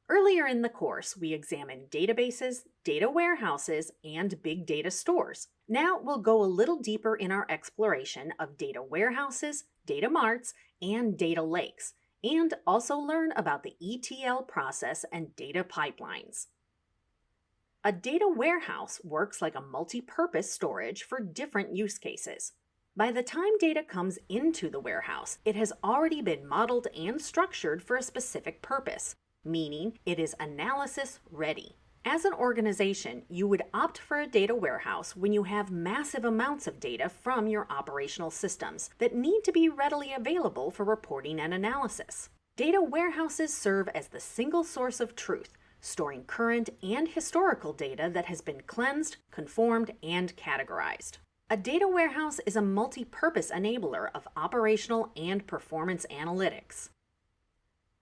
Earlier in the course, we examined databases, data warehouses, and big data stores. Now we'll go a little deeper in our exploration of data warehouses, data marts, and data lakes, and also learn about the ETL process and data pipelines. A data warehouse works like a multi-purpose storage for different use cases. By the time data comes into the warehouse, it has already been modeled and structured for a specific purpose, meaning it is analysis ready. As an organization, you would opt for a data warehouse when you have massive amounts of data from your operational systems that need to be readily available for reporting and analysis. Data warehouses serve as the single source of truth, storing current and historical data that has been cleansed, conformed, and categorized. A data warehouse is a multi-purpose enabler of operational and performance analytics.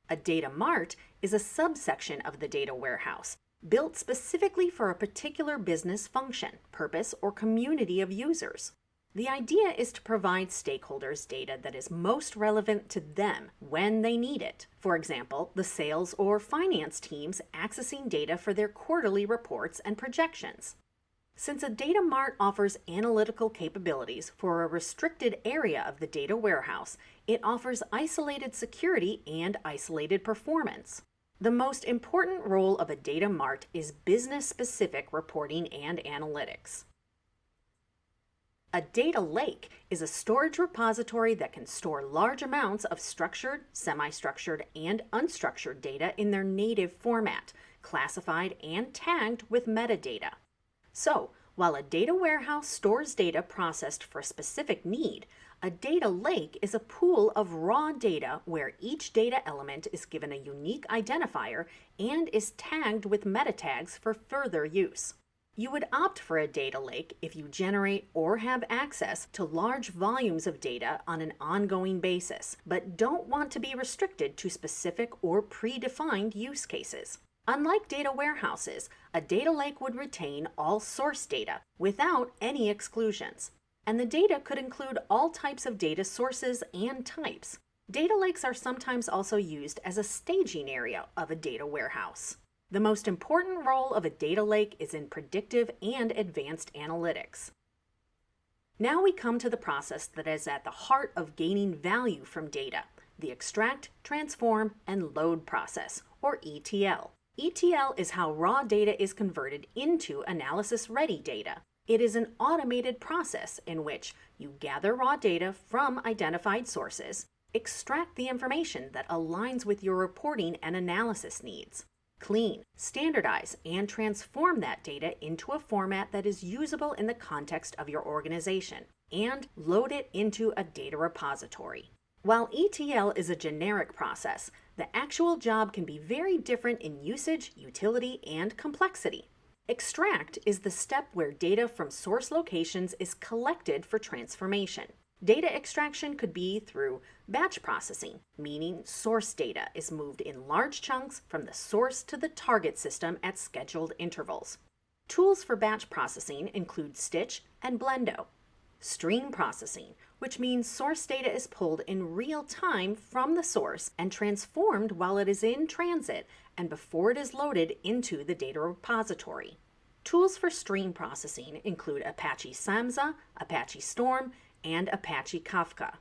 A data mart is a subsection of the data warehouse, built specifically for a particular business function, purpose, or community of users. The idea is to provide stakeholders data that is most relevant to them when they need it. For example, the sales or finance teams accessing data for their quarterly reports and projections. Since a data mart offers analytical capabilities for a restricted area of the data warehouse, it offers isolated security and isolated performance. The most important role of a data mart is business-specific reporting and analytics. A data lake is a storage repository that can store large amounts of structured, semi-structured, and unstructured data in their native format, classified and tagged with metadata. So, while a data warehouse stores data processed for a specific need, a data lake is a pool of raw data where each data element is given a unique identifier and is tagged with meta tags for further use. You would opt for a data lake if you generate or have access to large volumes of data on an ongoing basis, but don't want to be restricted to specific or predefined use cases. Unlike data warehouses, a data lake would retain all source data without any exclusions. And the data could include all types of data sources and types. Data lakes are sometimes also used as a staging area of a data warehouse. The most important role of a data lake is in predictive and advanced analytics. Now we come to the process that is at the heart of gaining value from data, the extract, transform, and load process, or ETL. ETL is how raw data is converted into analysis-ready data. It is an automated process in which you gather raw data from identified sources, extract the information that aligns with your reporting and analysis needs, clean, standardize, and transform that data into a format that is usable in the context of your organization, and load it into a data repository. While ETL is a generic process, the actual job can be very different in usage, utility, and complexity. Extract is the step where data from source locations is collected for transformation. Data extraction could be through batch processing, meaning source data is moved in large chunks from the source to the target system at scheduled intervals. Tools for batch processing include Stitch and Blendo. Stream processing, which means source data is pulled in real time from the source and transformed while it is in transit and before it is loaded into the data repository. Tools for stream processing include Apache Samza, Apache Storm, and Apache Kafka.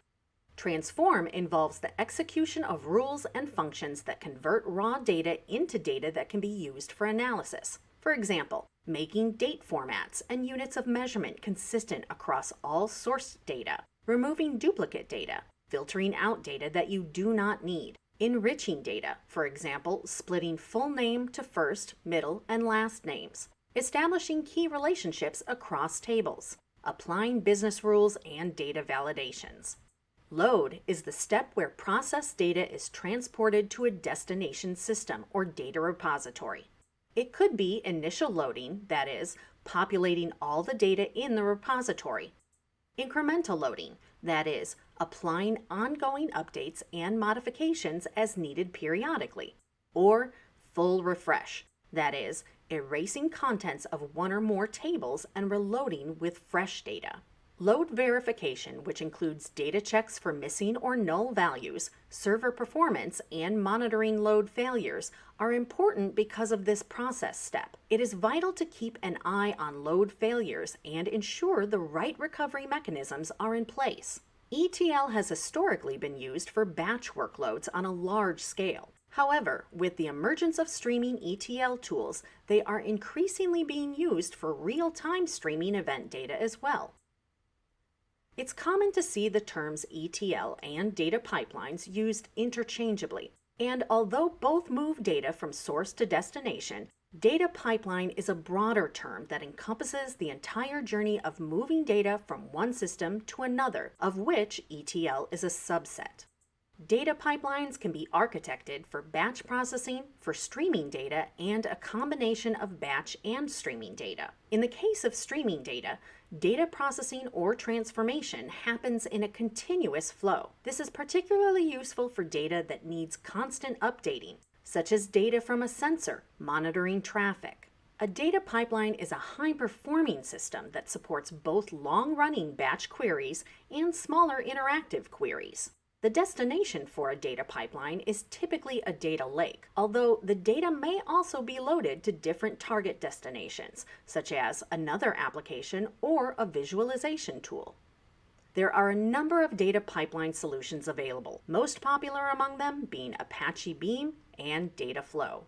Transform involves the execution of rules and functions that convert raw data into data that can be used for analysis. For example, making date formats and units of measurement consistent across all source data, removing duplicate data, filtering out data that you do not need, enriching data, for example, splitting full name to first, middle, and last names, establishing key relationships across tables, applying business rules and data validations. Load is the step where processed data is transported to a destination system or data repository. It could be initial loading, that is, populating all the data in the repository. Incremental loading, that is, applying ongoing updates and modifications as needed periodically. Or full refresh, that is, erasing contents of one or more tables and reloading with fresh data. Load verification, which includes data checks for missing or null values, server performance, and monitoring load failures, are important because of this process step. It is vital to keep an eye on load failures and ensure the right recovery mechanisms are in place. ETL has historically been used for batch workloads on a large scale. However, with the emergence of streaming ETL tools, they are increasingly being used for real-time streaming event data as well. It's common to see the terms ETL and data pipelines used interchangeably, and although both move data from source to destination, data pipeline is a broader term that encompasses the entire journey of moving data from one system to another, of which ETL is a subset. Data pipelines can be architected for batch processing, for streaming data, and a combination of batch and streaming data. In the case of streaming data, data processing or transformation happens in a continuous flow. This is particularly useful for data that needs constant updating, such as data from a sensor monitoring traffic. A data pipeline is a high-performing system that supports both long-running batch queries and smaller interactive queries. The destination for a data pipeline is typically a data lake, although the data may also be loaded to different target destinations, such as another application or a visualization tool. There are a number of data pipeline solutions available, most popular among them being Apache Beam and Dataflow.